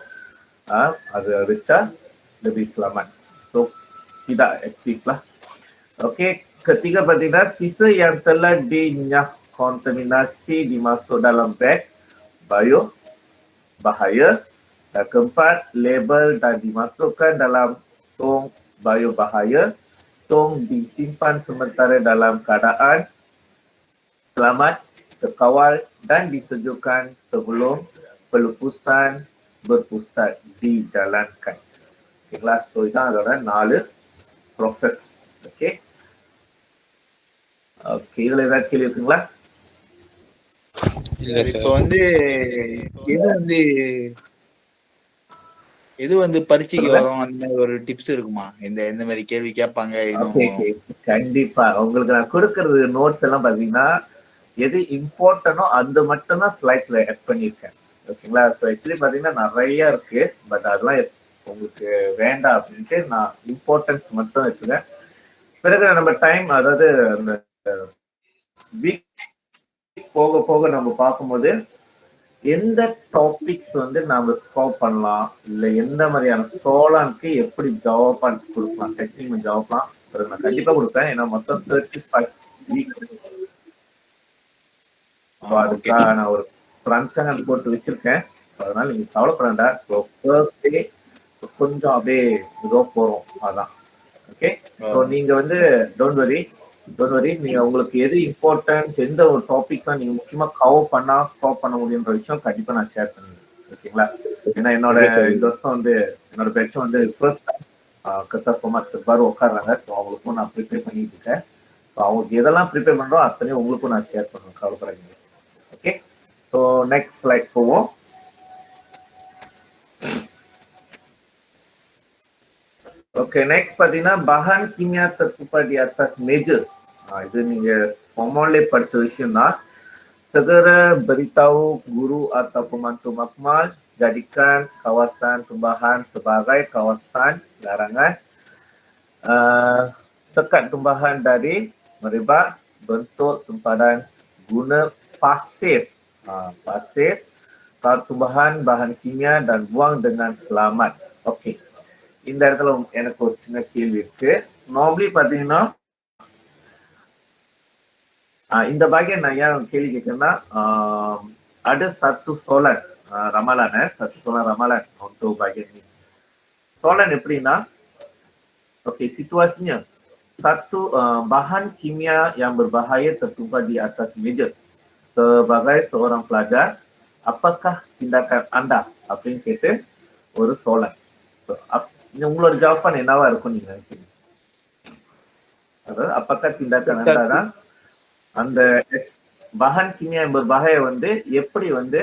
அது வச்சா lebih selamat. So tidak aktif lah. Oke, ketiga பார்த்தீங்கன்னா sisa yang telah kontaminasi dimasuk dalam bag bio bahaya. Dan keempat, label dan dimasukkan dalam tong bio bahaya. Tong disimpan sementara dalam keadaan selamat, terkawal dan disejukkan sebelum pelupusan berpusat dijalankan. Okay, so idan adora 4 proses. Okay. Okay, இதுல ஏதாவது கேள்வி இருக்குங்களா? இப்போ வந்து இது வந்து பரீட்சைக்கு வரும் அந்த மாதிரி ஒரு டிப்ஸ் இருக்குமா? இந்த மாதிரி கேள்வி கேட்பாங்க. கண்டிப்பா உங்களுக்கு நான் கொடுக்கறது நோட்ஸ் எல்லாம் பாத்தீங்கன்னா எது இம்பார்ட்டனோ அது மட்டும் தான் ஸ்லைட்ல ஆட் பண்ணியிருக்கேன். ஓகேங்களா? ஸோ ஆக்சுவலி பாத்தீங்கன்னா நிறைய இருக்கு, பட் அதெல்லாம் உங்களுக்கு வேண்டாம் அப்படின்ட்டு நான் இம்பார்ட்டன்ஸ் மட்டும் வச்சுக்கேன். பிறகு நம்ம டைம், அதாவது அந்த வீக் போக போக நம்ம பார்க்கும்போது எந்த டாபிக்ஸ் வந்து நாம ஸ்கோப் பண்ணலாம், இல்ல எந்த மாதிரியான சோலானுக்கு எப்படி ஜவாப் கொடுக்கலாம், டெக்னிக் ஜவாப்லாம் நான் கண்டிப்பா கொடுப்பேன். ஏன்னா மொத்தம் 35 வீக்ஸ். அதுக்காக நான் ஒரு ஃப்ரண்ட் போட்டு வச்சிருக்கேன். அதனால நீங்க கவலைப்பட வேண்டாம். ஸோ ஃபர்ஸ்ட் டே கொஞ்சம் அப்படியே இதோ போறோம், அதான். ஓகே, ஸோ நீங்க வந்து டோன்ட் வரி, நீங்க உங்களுக்கு எது இம்பார்ட்டன்ஸ், எந்த ஒரு டாபிக் தான் நீங்க முக்கியமா கவர் பண்ணா ஸ்டாப் பண்ண முடியுன்ற விஷயம் கண்டிப்பா நான் ஷேர் பண்ணுவேன். ஓகேங்களா? ஏன்னா என்னோட இந்த வருஷம் வந்து என்னோட பேட்ச் வந்து ஃபர்ஸ்ட் பாரு உட்காடுறாங்க. ஸோ அவங்களுக்கும் நான் ப்ரிப்பேர் பண்ணிட்டு இருக்கேன். ஸோ அவங்களுக்கு எதெல்லாம் ப்ரிப்பேர் பண்றோம் அத்தனையும் உங்களுக்கும் நான் ஷேர் பண்ணுவேன், கவலைப்படாதீங்க. ஓகே, ஸோ நெக்ஸ்ட் ஸ்லைட் போவோம். ஓகே, நெக்ஸ்ட் பாத்தீங்கன்னா bahan kimia tersimpan di atas meja. இது நீங்க formalnya படிச்ச விஷயம் தான். Segera beritahu guru atau pembantu makmal, jadikan kawasan tumbuhan sebagai kawasan larangan. Sekat tumbuhan dari merebak, bentuk sempadan guna pasir. Pasir, pertumbuhan bahan kimia dan buang dengan selamat. Okay. இந்த இடத்துல எனக்கு ஒரு சின்ன கேள்வி இருக்கு. நார்மலி பாத்தீங்கன்னா இந்த bahagian நான் ஏன் கேள்வி கேட்கிறேன்னா ada satu soalan ramalan satu soalan ramalan untuk bahagian ini. Soalan எப்படின்னா okey situasinya satu bahan kimia yang berbahaya tertumpah di atas meja. Sebagai seorang pelajar, apakah tindakan anda? அப்படின்னு கேட்டு ஒரு soalan. உங்களோட ஜவாபம் என்னவா இருக்கும் நீங்க நினைக்கிறீங்க? அதாவது apakah tindakan anda தான் அந்த bahan kimia yang berbahaya வந்து எப்படி வந்து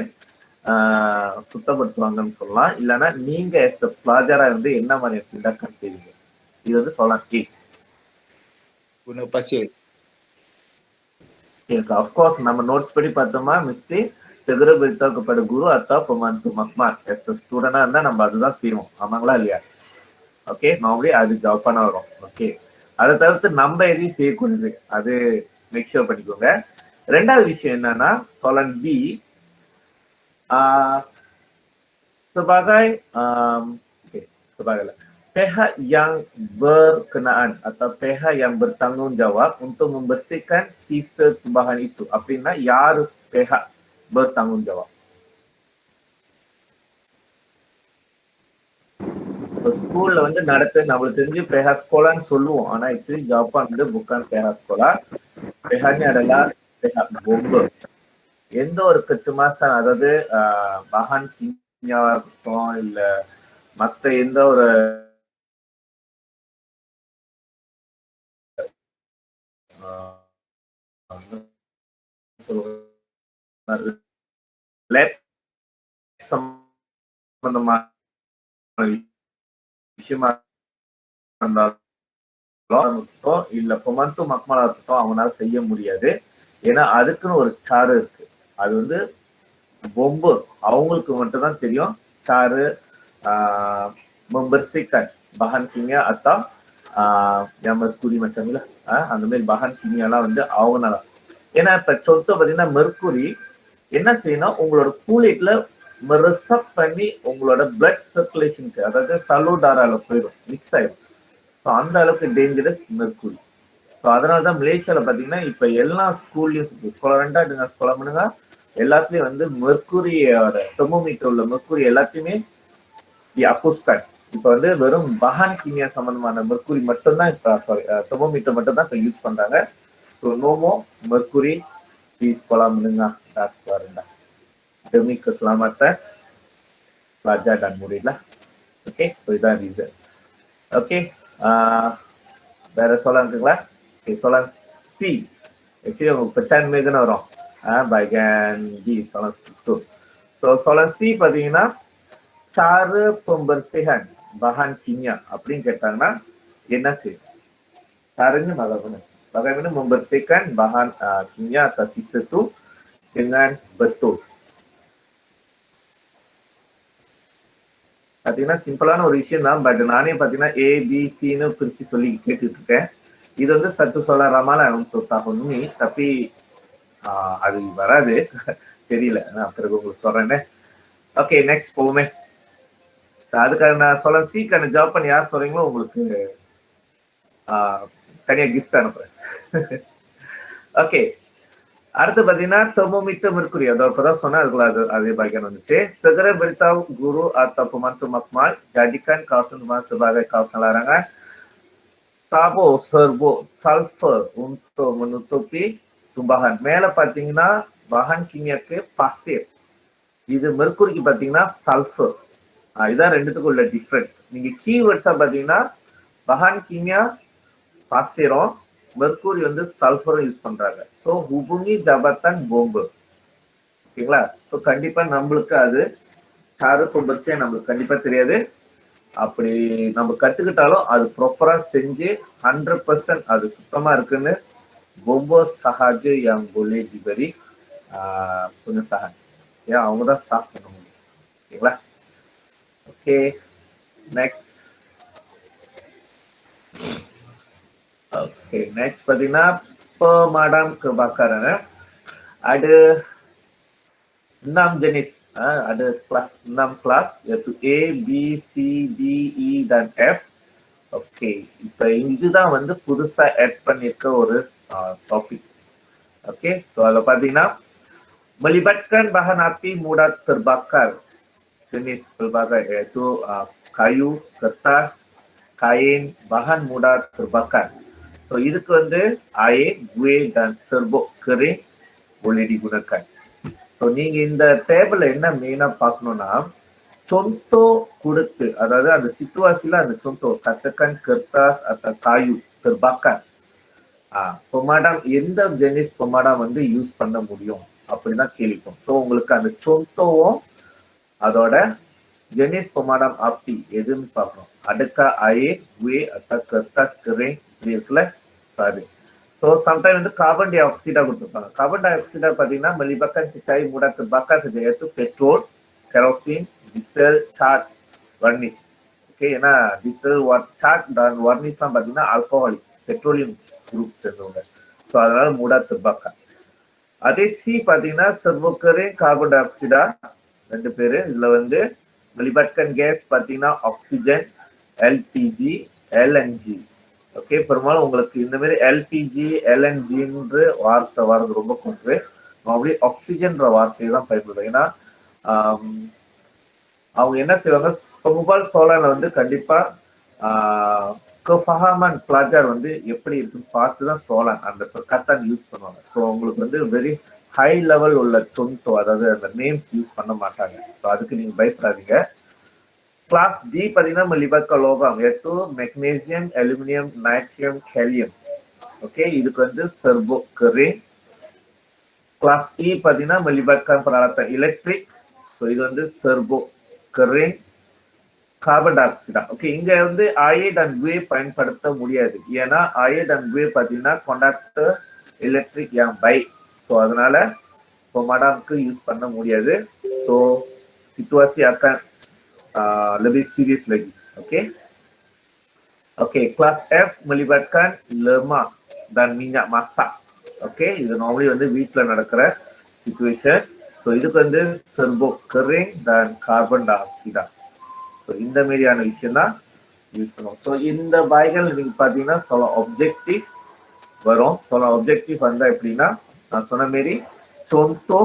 சுத்தப்படுத்துவாங்கன்னு சொல்லலாம். இல்லைன்னா நீங்க pelajar வந்து என்ன மாதிரி tindakan செய்வீங்க? இது வந்து soalan A. Guna pasir. Yes, of course நம்ம notes படி பார்த்தோமா mesti segera beritahu kepada guru atau pembantu makmal. As a student இருந்தா நம்ம அதுதான் செய்வோம். ஆமாங்களா இல்லையா? ஓகே, நார்மலி அது ஜவாபான வரும். ஓகே, அதை தவிர்த்து நம்ம எதையும் செய்யக்கூடாது, அது மேக் ஷூர் பண்ணிக்கோங்க. ரெண்டாவது விஷயம் என்னன்னா soalan B, sebagai pihak yang berkenaan atau pihak yang bertanggungjawab untuk membersihkan sisa tumpahan itu. அப்படின்னா யாரு pihak bertanggungjawab? ஸ்கூல்ல வந்து நடத்த நம்மளுக்கு தெரிஞ்சு pihak sekolahன்னு சொல்லுவோம். ஆனா ஆக்சுவலி ஜப்பான் வந்து bukan pihak sekolah. pihaknya adalah pihak bomba. எந்த ஒரு kecemasan, அதாவது bahan kimia இருக்கட்டும் இல்ல மற்ற எந்த ஒரு லேப் சம்பந்தமான விஷயமா இருந்தாலும் இல்ல பொமந்து மக்மலா இருக்கட்டும் அவனால செய்ய முடியாது. ஏன்னா அதுக்குன்னு ஒரு சாறு இருக்கு. அது வந்து பொம்பு அவங்களுக்கு மட்டும்தான் தெரியும். சாறு membersihkan bahan kimia atau yang merkuri macam ni lah. அந்த மாதிரி bahan kimia எல்லாம் வந்து அவங்கனால. ஏன்னா இப்ப சொத்து பாத்தீங்கன்னா மெர்க்குரி என்ன செய்யணும், உங்களோட கூலிட்ல ரெசப் பண்ணி உங்களோட பிளட் சர்க்குலேஷனுக்கு, அதாவது சலூடாரால போயிடும், மிக்ஸ் ஆயிடும். ஸோ அந்த அளவுக்கு டேஞ்சரஸ் மெர்க்குரி. ஸோ அதனாலதான் மலேசியால பாத்தீங்கன்னா இப்ப எல்லா ஸ்கூல்லையும் ஸ்கூலா நீங்க ஸ்கூல பண்ணுங்க, எல்லாத்துலயும் வந்து மெர்க்குரியோட தெர்மோமீட்டர் உள்ள மெர்க்குரி எல்லாத்தையுமே அப்போஸ்காட். இப்ப வந்து வெறும் bahan kimia சம்பந்தமான மெர்க்குரி மட்டும்தான் இப்ப தெர்மோமீட்டர் மட்டும் தான் இப்ப யூஸ் பண்றாங்க. So no more mercury di sekolah menengah dasar rendah demi keselamatan pelajar dan murid lah. Okay, so iதான் reason. Okay, வேற soalan இருக்குங்களா? Okay, soalan C. Actually உங்களுக்கு pecahan மேகன வரும் bagian D, soalan itu. So soalan C பாத்தீங்கன்னா cara pembersihan bahan kimia அப்படின்னு கேட்டாங்கன்னா என்ன செய்யும்? caranya bagaimana membersihkan bahan kimia atau sisa itu dengan betul. பாத்தீங்கன்னா சிம்பிளான ஒரு விஷயம் தான். பட் நானே பாத்தீங்கன்னா ABCன்னு பிரிச்சு சொல்லி கேட்டுட்டு இருக்கேன். இது வந்து சத்து சொல்ல ரமாlan untuk tahun ini, tapi அது வராது தெரியல, நான் பிறகு உங்களுக்கு சொல்றேன். ஓகே, நெக்ஸ்ட் போவோமே. அதுக்காக நான் சொல்ல சீக்கான ஜாப் பண்ணி யார் சொல்றீங்களோ உங்களுக்கு தனியா கிஃப்ட் அனுப்புறேன். ஓகே, அடுத்து பாத்தீங்கன்னா தெர்மோமீட்டர் மெர்க்குரி, அதோட இப்பதான் சொன்னா அதுக்குள்ள அதே bagian வந்துச்சு. segera beritahu guru atau pembantu makmal jadikan kawasan rumah sebagai kawasan larangan sabo serbo sulfur untuk menutupi tumbahan. மேல பாத்தீங்கன்னா bahan kimiaக்கு pasir, இது மெர்க்குரிக்கு பாத்தீங்கன்னா சல்ஃபர். இதான் ரெண்டுத்துக்கும் உள்ள டிஃபரன்ஸ். நீங்க கீவேர்ட்ஸா பாத்தீங்கன்னா bahan kimia pasiரும் மெர்க்குரி வந்து சல்ஃபரும் யூஸ் பண்றாங்க. So hubungi jabatan bomba. ஓகேங்களா? ஸோ கண்டிப்பா நம்மளுக்கு அது சாறு பம்பர்ஸே நம்மளுக்கு கண்டிப்பா தெரியாது. அப்படி நம்ம கத்துக்கிட்டாலும் அது ப்ராப்பரா செஞ்சு 100% அது சுத்தமா இருக்குன்னு bomba sahaja yang boleh diberi pengesahan. Ya, அவங்க தான் ஸ்டார்ட் பண்ண முடியும். ஓகேங்களா? Okay, next. Oke, next patina pemadam kebakaran. Ada 6 jenis. Ada kelas 6 kelas iaitu A, B, C, D, E dan F. Okay, இப்ப இதுதான் வந்து புதுசா ஆட் பண்ணிருக்க ஒரு டாபிக். ஓகே, ஸோ அதில் பார்த்தீங்கன்னா melibatkan bahan api mudah terbakar. Jenis pelbagai iaitu kayu, kertas, kain, bahan mudah terbakar. So இதுக்கு வந்து air, buih dan serbuk kering boleh digunakan. So நீங்க இந்த டேபிள் என்ன மெயினா பார்க்கணும்னா contoh கொடுத்து, அதாவது அந்த சிச்சுவேஷன்ல அந்த contoh katakan kertas atau kayu terbakar. Pemadam எந்த jenis pemadam வந்து யூஸ் பண்ண முடியும் அப்படின்னா கேள்விப்போம். ஸோ உங்களுக்கு அந்த contohவும் அதோட jenis pemadam api எதுன்னு பார்க்கணும். Adakah air, buih atau kertas kering இப்படி இருக்குல்ல, சாரி. ஸோ சம்டைம் வந்து கார்பன் டை ஆக்சைடா கொடுத்துருப்பாங்க. கார்பன் டை ஆக்சைடா பார்த்தீங்கன்னா melibatkan cair mudah terbakar saja iaitu petrol, kerosin, diesel, cat, varnish. Okay, ஏன்னா டீசல், cat dan varnish தான் பார்த்தீங்கன்னா ஆல்கஹாலிக் பெட்ரோலியம் குரூப் சேர்ந்தவங்க. ஸோ அதனால மூடா terbakar. அதே சி பார்த்தீங்கன்னா serbuk kering, கார்பன் டை ஆக்சைடா ரெண்டு பேரு. இதுல வந்து melibatkan கேஸ் பார்த்தீங்கன்னா ஆக்சிஜன், எல்பிஜி, எல்என்ஜி. ஓகே, பெரும்பாலும் உங்களுக்கு இந்த மாதிரி எல்பிஜி, எல்என்ஜின்ற வார்த்தை வர்றது ரொம்ப குறைவு. அப்படி ஆக்சிஜன்ற வார்த்தையை தான் பயன்படுத்தும். ஏன்னா அவங்க என்ன செய்வாங்க, மொபைல் சோலார்ல வந்து கண்டிப்பா kefahaman pelajar வந்து எப்படி இருக்குன்னு பார்த்து தான் சோலார் அந்த கத்தான் யூஸ் பண்ணுவாங்க. ஸோ உங்களுக்கு வந்து வெரி ஹை லெவல் உள்ள contoh, அதாவது அந்த நேம்ஸ் யூஸ் பண்ண மாட்டாங்க. ஸோ அதுக்கு நீங்க பயப்படாதீங்க. கிளாஸ் டி பார்த்தீங்கன்னா melibatkan logam yaitu magnesium, aluminium, natrium, helium. Okay, இதுக்கு வந்து serbuk kering. கிளாஸ் இ பார்த்தீங்கன்னா melibatkan peralatan elektrik. ஸோ இது வந்து serbuk kering, கார்பன் டை ஆக்சைடா. ஓகே, இங்க வந்து அயட் அண்ட் buih பயன்படுத்த முடியாது. ஏன்னா அயட் அண்ட் buih பார்த்தீங்கன்னா conductor electric yang baik. So அதனால pemadamக்கு யூஸ் பண்ண முடியாது. So situasi akan lebih serius lagi. Okey. Okey, kelas F melibatkan lemak dan minyak masak. Okey, இது normally வந்து வீட்ல நடக்கிற situation. ஸோ இதுக்கு வந்து serbuk kering dan carbon dioxide. So இந்த மாதிரியான விஷயம் தான் யூஸ் பண்ணுவோம். ஸோ இந்த பாய்கள் நீங்க பார்த்தீங்கன்னா சில objective வரும். சில objective வந்தா எப்படின்னா நான் சொன்ன மாதிரி contoh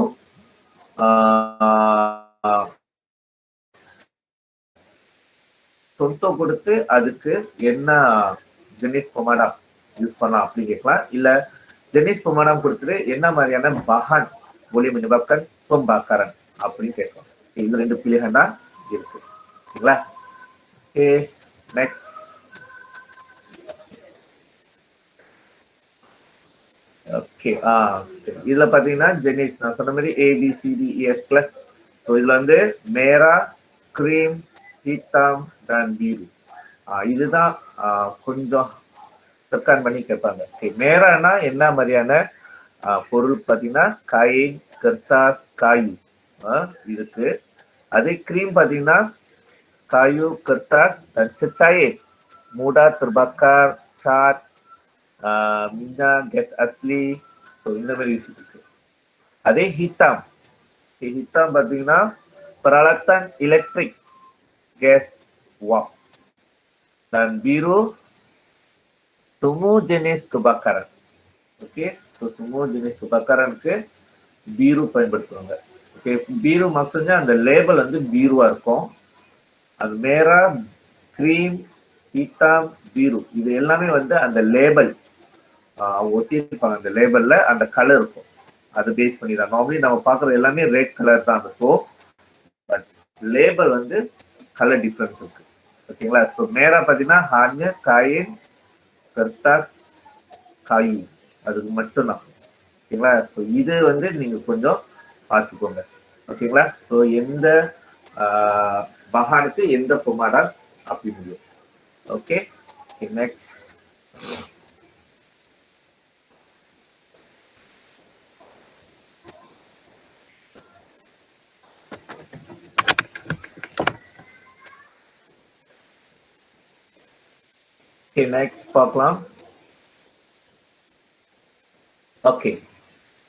contoh கொடுத்து அதுக்கு என்ன jenis pemadam யூஸ் பண்ணலாம் அப்படின்னு கேட்கலாம். இல்ல jenis pemadam கொடுத்துட்டு என்ன மாதிரியான bahan boleh menyebabkan pembakaran அப்படின்னு கேட்கலாம். இது ரெண்டு pilihan தான் இருக்கு. சரிங்களா? Okay, next. ஓகே, இதுல பாத்தீங்கன்னா ஜெனிஸ் நான் சொன்ன மாதிரி ABCDEF பிளஸ். ஸோ இதுல வந்து மேரா, கிரீம், hitam dan biru. இதுதான் கொஞ்சம் செக்கான் பண்ணி கேட்பாங்க. ஓகே, மேரானா என்ன மாதிரியான பொருள் பார்த்தீங்கன்னா kain, kertas, kayu இருக்கு. அதே கிரீம் பார்த்தீங்கன்னா kayu, kertas dan cecair mudah terbakar, cat, minyak, gas asli. So இந்த மாதிரி விஷயம் இருக்கு. அதே hitam, hitam பார்த்தீங்கன்னா peralatan elektrik, gas, wap. Dan biru semua jenis kebakaran. Okey, so semua jenis kebakaran ke biru பயன்படுத்துவாங்க. ஓகே, biru maksudnya அந்த label வந்து பீருவா இருக்கும். அது மேரா, கிரீம், hitam, biru இது எல்லாமே வந்து அந்த லேபிள் ஒட்டியிருப்பாங்க. அந்த லேபிள்ல அந்த கலர் இருக்கும். அது பேஸ் பண்ணி தான் நார்மலி நம்ம பார்க்குறது எல்லாமே ரெட் கலர் தான் இருக்கும். பட் லேபிள் வந்து கலர் டிஃப்ரென்ஸ் இருக்கு. ஓகேங்களா? ஸோ மேரா பார்த்தீங்கன்னா hanya kain, kertas, kayu அதுக்கு மட்டும்தான். ஓகேங்களா? ஸோ இது வந்து நீங்க கொஞ்சம் பார்த்துக்கோங்க. ஓகேங்களா? ஸோ எந்த பஹானுக்கு எந்த பொமாடா அப்படி முடியும். Okay, next. ஓகே, நெக்ஸ்ட் பார்க்கலாம். Okay,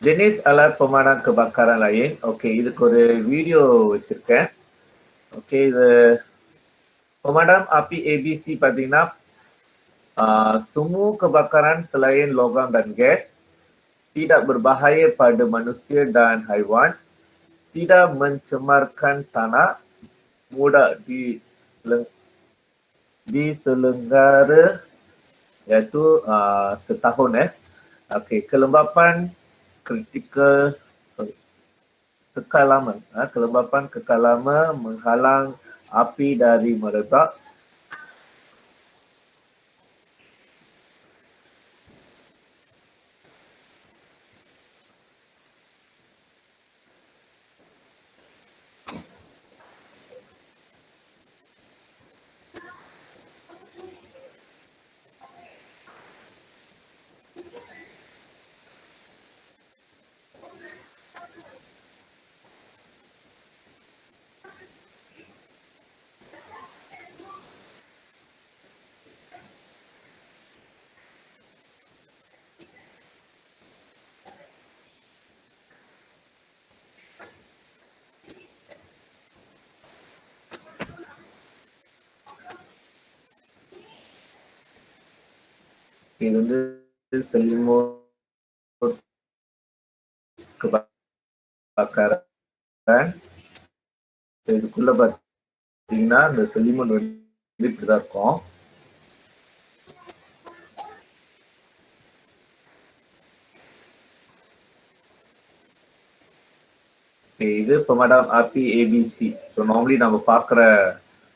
Jenis alat pemadam kebakaran lain. Okey, இதுக்கு ஒரு வீடியோ வச்சிருக்கேன். Okey, இது pemadam api ABC பார்த்தீங்கன்னா semua kebakaran selain logam dan gas tidak berbahaya pada manusia dan haiwan, tidak mencemarkan tanah, mudah diselenggara iaitu setahun Okey, kelembapan kritikal kekal lama. Kelembapan kekal lama menghalang api dari meledak. இது வந்து செல்லிமோட் கebakaran. இதுக்குள்ள பார்த்தீங்கன்னா இந்த செல்லிமோட் வந்து இப்படிதான் இருக்கும். இது pemadam api ABC. So normally நம்ம பார்க்குற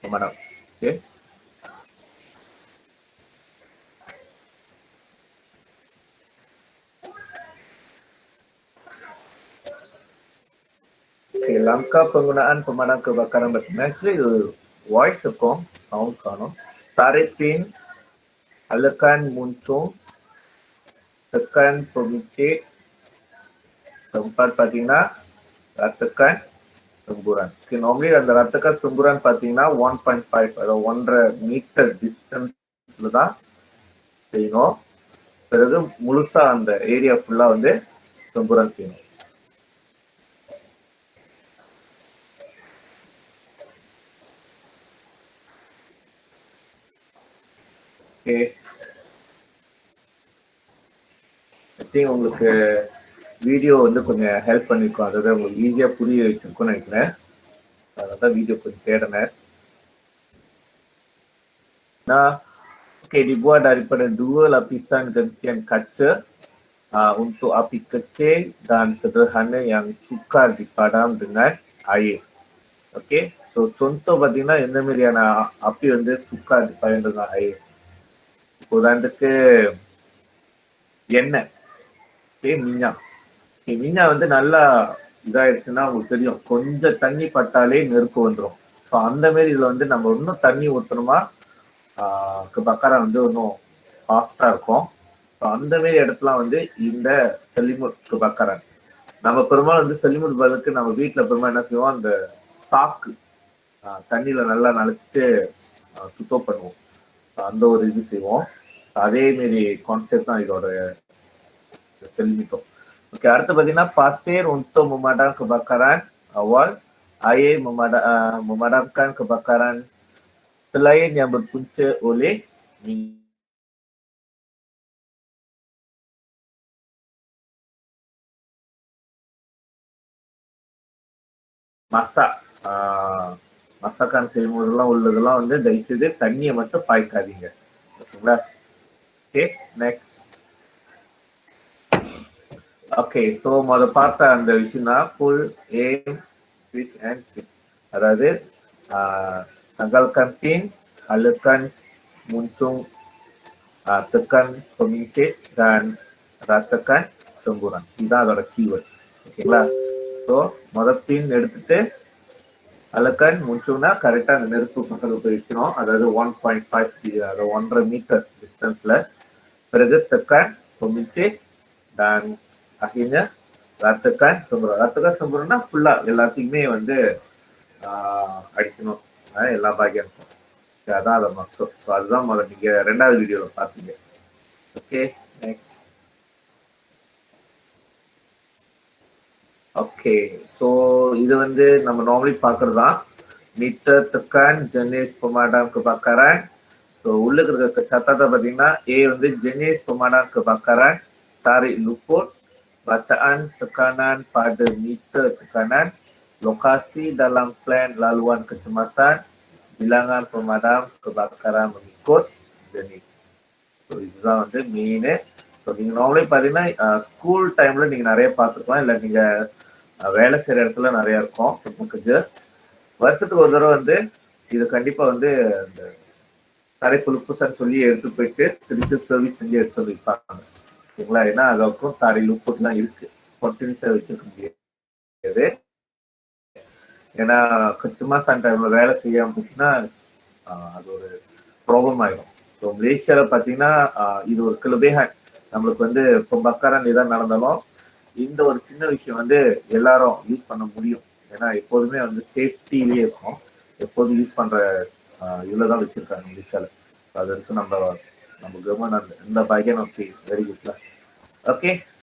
pemadam. Okay. Okay, langkah penggunaan pemadam kebakaran bertemu. Actually, voice இருக்கும், sound காணும். Tarik pin, halakan muncung, tekan pemincit, tempat பார்த்தீங்கன்னா ratakan semburan. Okay, normally அந்த ratakan semburan பார்த்தீங்கன்னா 1.5 அதாவது 1.5 மீட்டர் டிஸ்டன்ஸ்ல தான் செய்யணும். பிறகு முழுசா அந்த ஏரியா ஃபுல்லா வந்து semburan செய்யணும். Okay. I think உங்களுக்கு வீடியோ வந்து கொஞ்சம் ஹெல்ப் பண்ணிருக்கோம். அதாவது உங்களுக்கு ஈஸியா புரிய வச்சிருக்கும்னு நினைக்கிறேன். அதான் வீடியோ கொஞ்சம் தேடினேன். Nah, okay, dibuat daripada 2 lapisan gentian kaca untuk api kecil dan sederhana yang sukar dipadam dengan air. Okay, so contoh பார்த்தீங்கன்னா எந்த மாதிரியான api வந்து sukar dipadam dengan air. உதாரணத்துக்கு எண்ணெய், மின்ஞான். மின்ஞான் வந்து நல்லா இதாயிடுச்சுன்னா உங்களுக்கு தெரியும், கொஞ்சம் தண்ணி பட்டாலே நெருப்பு வந்துடும். ஸோ அந்த மாதிரி இதுல வந்து நம்ம இன்னும் தண்ணி ஊற்றணுமா பக்காரம் வந்து இன்னும் ஃபாஸ்டா இருக்கும். ஸோ அந்த மாதிரி இடத்துல வந்து இந்த செல்லிமுட் பக்காரன் நம்ம பெரும்பாலும் வந்து செல்லிமுட் பதிலுக்கு நம்ம வீட்டுல பெரும்பாலும் என்ன செய்வோம், அந்த சாக்கு தண்ணியில நல்லா நனைச்சிட்டு சுத்தம் பண்ணுவோம். அந்த ஒரு இது செய்வோம். அதே மாரி கான்செப்ட் தான் இதோட செல்லிமிட்டோம். Oke, அடுத்து பார்த்தீங்கன்னா pasir untuk memadam kebakaran awal, air memadamkan kebakaran selain yang berpunca oleh masak. Masakan செய்முறைலாம் உள்ளதெல்லாம் வந்து தயவுசெய்து தண்ணியை மட்டும் பாய்க்காதீங்க. ஓகேங்களா? Okay, next. ஓகே, ஸோ முதல் பார்த்த அந்த விஷயம் தான் full aim, switch and switch. அதாவது tanggalkan pin, halakan muncung, tekan pemincit dan ratakan semburan. இதுதான் அதோட keywords. ஓகேங்களா? ஸோ முதல் பின் எடுத்துட்டு halakan muncungனா கரெக்டாக அந்த நெருப்பு பக்கத்தில் போய் வைக்கணும். அதாவது 1.5 அதாவது 1.5 மீட்டர் டிஸ்டன்ஸ்ல. பிறகு tekan pemincit dan akhirnya ratakan semburan. Ratakan semburanனா ஃபுல்லா எல்லாத்தையுமே வந்து அடிக்கணும், எல்லா பாகியம். அதான் அதை மக்கள். ஸோ அதுதான் முதல்ல நீங்க ரெண்டாவது வீடியோல பார்த்தீங்க. Okay, next. ஓகே, ஸோ இது வந்து நம்ம நார்மலி பார்க்கறது தான். Meter, tekan, jenis pemadam kebakaran. So உள்ள இருக்கிற சத்தத்தை பார்த்தீங்கன்னா ஏ வந்து jenis pemadam kebakaran, tarik luput, bacaan tekanan pada meter tekanan, lokasi dalam plan laluan kecemasan, bilangan pemadam kebakaran mengikut jenis. So இதுதான் வந்து மெயின். ஸோ நீங்க நார்மலி பார்த்தீங்கன்னா ஸ்கூல் டைம்ல நீங்க நிறைய பார்த்துக்கலாம், இல்லை நீங்க வேலை செய்யற இடத்துல நிறைய இருக்கும். உங்களுக்கு வருஷத்துக்கு ஒரு தடவை வந்து இது கண்டிப்பா வந்து இந்த தரைப்புழு பூசான்னு சொல்லி எடுத்து போயிட்டு திருப்பி சர்வீஸ் செஞ்சு எடுத்து வைப்பாங்க. ஓகேங்களா? ஏன்னா அதுக்கும் தரை லுப்புலாம் இருக்கு, கண்டினியூஸா வச்சிருக்க முடியாது. ஏன்னா கச்சுமாசான் டைம்ல வேலை செய்யாம போச்சுன்னா அது ஒரு ப்ராப்ளம் ஆயிடும். ஸோ மலேசியால பார்த்தீங்கன்னா இது ஒரு கிளபேஹான். நம்மளுக்கு வந்து இப்போ பக்காரன் இதான் நடந்தாலும் இந்த ஒரு சின்ன விஷயம் வந்து எல்லாரும் யூஸ் பண்ண முடியும். ஏன்னா எப்போதுமே வந்து சேஃப்டிலேயே இருக்கும். எப்போதும் யூஸ் பண்ற இதில் தான் வச்சிருக்காங்க மலேசியால. அது வரைக்கும் நம்ம கவர்மெண்ட் அந்த இந்த பையன் ஓகே வெரி குட்ல. ஓகே,